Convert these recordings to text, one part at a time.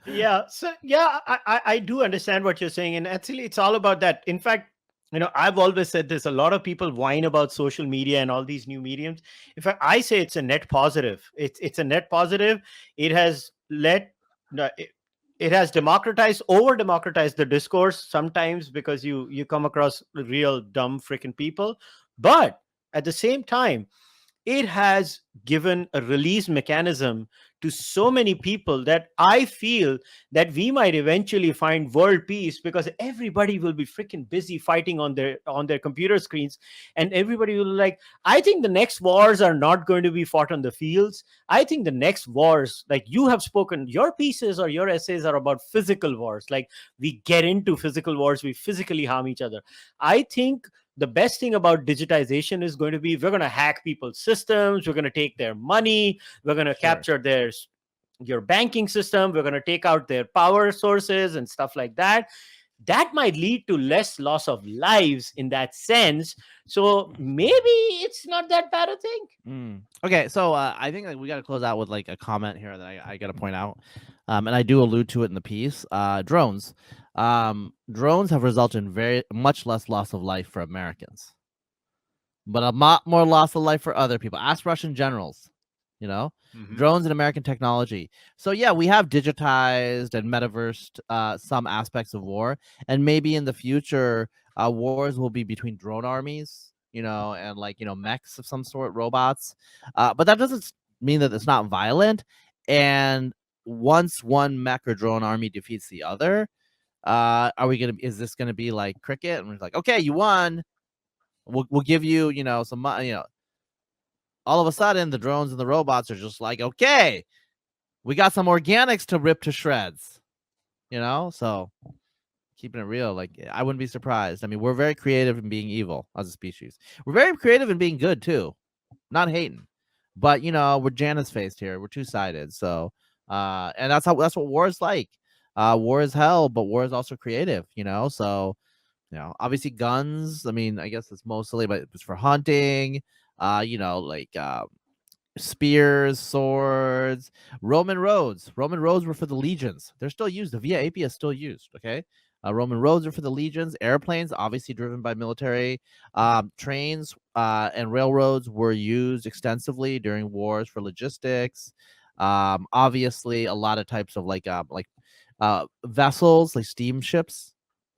Yeah. So yeah, I do understand what you're saying, and actually, it's all about that. In fact, I've always said this. A lot of people whine about social media and all these new mediums. In fact, I say it's a net positive. It's a net positive. It has let no, it has democratized, over democratized the discourse sometimes, because you come across real dumb freaking people, but at the same time, it has given a release mechanism to so many people that I feel that we might eventually find world peace, because everybody will be freaking busy fighting on their computer screens, and everybody will, like, I think the next wars are not going to be fought on the fields. I think the next wars, like you have spoken, your pieces or your essays are about physical wars, like we get into physical wars, we physically harm each other. I think the best thing about digitization is going to be, we're going to hack people's systems, we're going to take their money, we're going to Sure. capture your banking system, we're going to take out their power sources and stuff like that. That might lead to less loss of lives in that sense. So maybe it's not that bad a thing. Okay, so I think like we got to close out with like a comment here that I got to point out, and I do allude to it in the piece. Drones, drones have resulted in very much less loss of life for Americans, but a lot more loss of life for other people. Ask Russian generals, you know, Mhm. drones and American technology. So yeah, we have digitized and metaversed some aspects of war, and maybe in the future, wars will be between drone armies, and like mechs of some sort, robots. But that doesn't mean that it's not violent. And once one mech or drone army defeats the other, are we gonna? Is this gonna be like cricket? And we're like, okay, you won. We'll give you, some money. All of a sudden, the drones and the robots are just like, okay, we got some organics to rip to shreds. So keeping it real, like I wouldn't be surprised. I mean, we're very creative in being evil as a species. We're very creative in being good too. Not hating, but we're Janus faced here. We're two sided. So, and that's what war is like. War is hell, but war is also creative. So obviously guns. I mean, I guess it's mostly, but it's for hunting. Like spears, swords, Roman roads. Roman roads were for the legions. They're still used. The Via Appia is still used. Okay. Roman roads are for the legions. Airplanes, obviously driven by military. Trains and railroads were used extensively during wars for logistics. Obviously, a lot of types of vessels, like steamships.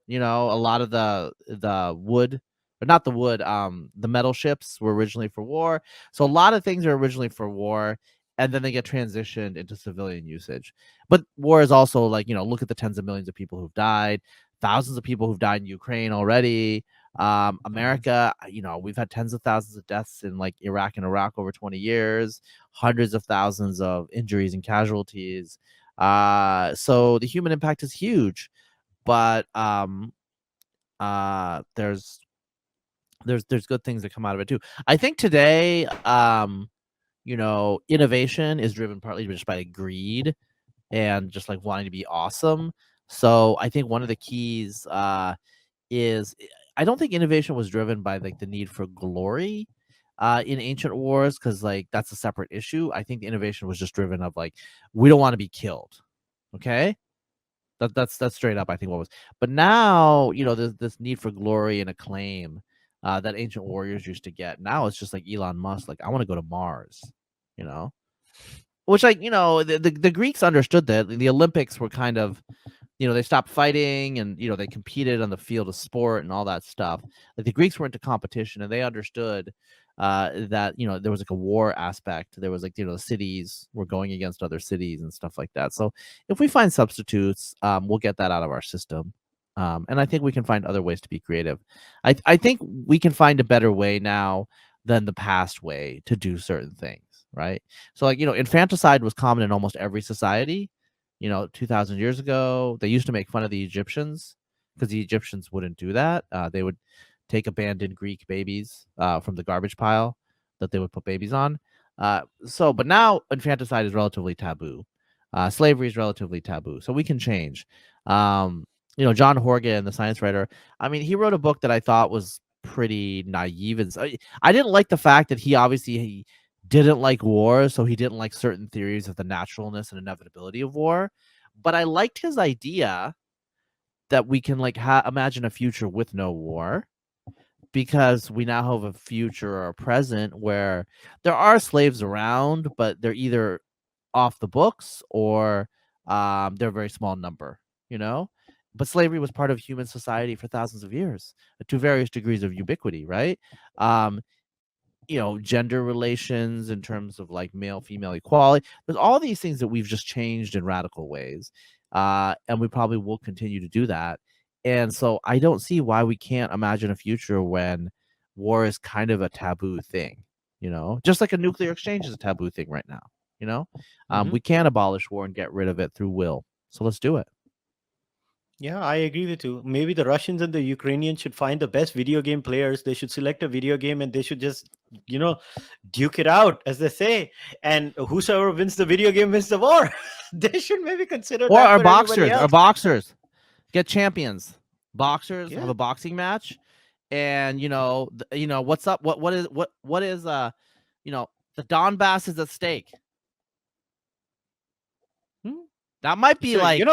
A lot of the wood, or not the wood, the metal ships were originally for war. So a lot of things are originally for war, and then they get transitioned into civilian usage. But war is also like, look at the tens of millions of people who've died, thousands of people who've died in Ukraine already. America, we've had tens of thousands of deaths in like Iraq over 20 years, hundreds of thousands of injuries and casualties. So the human impact is huge, but there's there's good things that come out of it too. I think today, innovation is driven partly just by greed and just like wanting to be awesome. So I think one of the keys is, I don't think innovation was driven by like the need for glory in ancient wars, because like that's a separate issue. I think the innovation was just driven of like, we don't want to be killed. Okay. That's straight up, I think, what was. But now, there's this need for glory and acclaim that ancient warriors used to get. Now it's just like Elon Musk, like I want to go to Mars, you know. Which, like, the Greeks understood that the Olympics were kind of, they stopped fighting, and they competed on the field of sport and all that stuff. Like the Greeks were into competition, and they understood that there was like a war aspect. There was like, the cities were going against other cities and stuff like that. So if we find substitutes, we'll get that out of our system. And I think we can find other ways to be creative. I think we can find a better way now than the past way to do certain things, right? So like, infanticide was common in almost every society. 2000 years ago, they used to make fun of the Egyptians because the Egyptians wouldn't do that. They would take abandoned Greek babies from the garbage pile that they would put babies on. But now infanticide is relatively taboo. Slavery is relatively taboo. So we can change. John Horgan, the science writer, I mean, he wrote a book that I thought was pretty naive. And I didn't like the fact that he didn't like war, so he didn't like certain theories of the naturalness and inevitability of war. But I liked his idea that we can like imagine a future with no war, because we now have a future or a present where there are slaves around, but they're either off the books or they're a very small number, you know. But slavery was part of human society for thousands of years to various degrees of ubiquity, right? um you know, gender relations in terms of like male female equality, there's all these things that we've just changed in radical ways, and we probably will continue to do that. And so I don't see why we can't imagine a future when war is kind of a taboo thing, you know, just like a nuclear exchange is a taboo thing right now, you know. Mhm. We can abolish war and get rid of it through will, so let's do it. Yeah, I agree with you. Maybe the Russians and the Ukrainians should find the best video game players. They should select a video game and they should just, you know, duke it out, as they say. And whosoever wins the video game wins the war. They should maybe consider Or that our for everybody boxers, else. get champions, boxers have Yeah. a boxing match. And you know, you know what's up, what is you know, the Donbass is at stake. Hmm. That might be So, like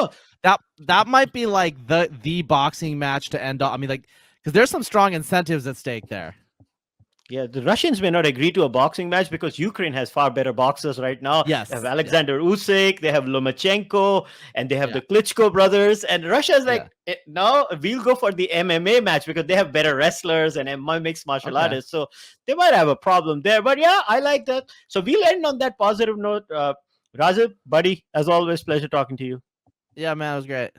that might be like the boxing match to end all. I mean, like, because there's some strong incentives at stake there. yeah, the Russians may not agree to a boxing match because Ukraine has far better boxers right now. Yes. They have Yeah. Alexander Usyk, they have Lomachenko, and they have Yeah. the Klitschko brothers. And Russia's like, Yeah. no, we'll go for the MMA match because they have better wrestlers and mixed martial Okay. artists. So they might have a problem there. But yeah, I like that. So we'll end on that positive note. Razib, buddy, as always, pleasure talking to you. Yeah, man, it was great.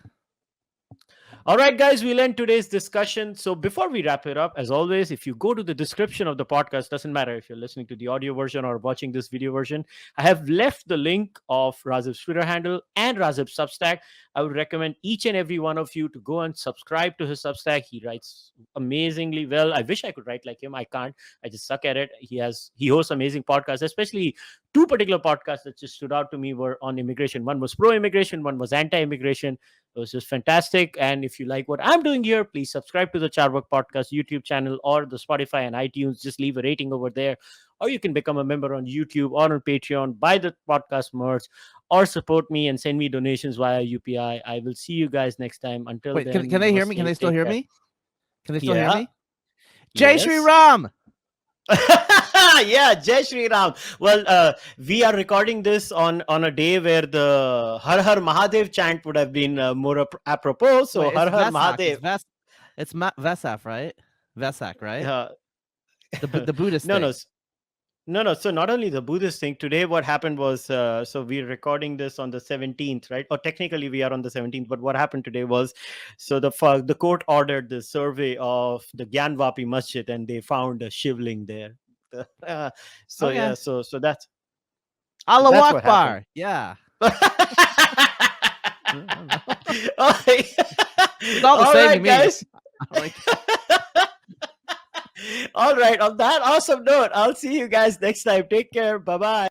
All right, guys, we'll end today's discussion. So before we wrap it up, as always, if you go to the description of the podcast, doesn't matter if you're listening to the audio version or watching this video version, I have left the link of Razib's Twitter handle and Razib's Substack. I would recommend each and every one of you to go and subscribe to his Substack. He writes amazingly well. I wish I could write like him. I can't. I just suck at it. He hosts amazing podcasts, especially two particular podcasts that just stood out to me were on immigration. One was pro-immigration, one was anti-immigration. It was just fantastic. And if you like what I'm doing here, please subscribe to the Cārvāka podcast YouTube channel or the Spotify and iTunes. Just leave a rating over there. Or you can become a member on YouTube or on Patreon, buy the podcast merch, or support me and send me donations via UPI. I will see you guys next time. Until Wait, then, can they hear me? Can they still hear me? Can they still hear me? Jai Shri Ram. Yeah, Jai Shri Ram. Well, we are recording this on a day where the Har Har Mahadev chant would have been more apropos. So Wait, Har Har Vesak. Mahadev. It's Vesak, right? Vesak, right? The Buddhist no, thing. no. So not only the Buddhist thing. Today, what happened was, so we're recording this on the 17th, right? Or technically, we are on the 17th. But what happened today was, so the court ordered the survey of the Gyanvapi Masjid, and they found a shivling there. So Okay. yeah, so that's Allah that's what Akbar. happened. Yeah. It's all the same to me. guys. All right. On that awesome note, I'll see you guys next time. Take care. Bye bye.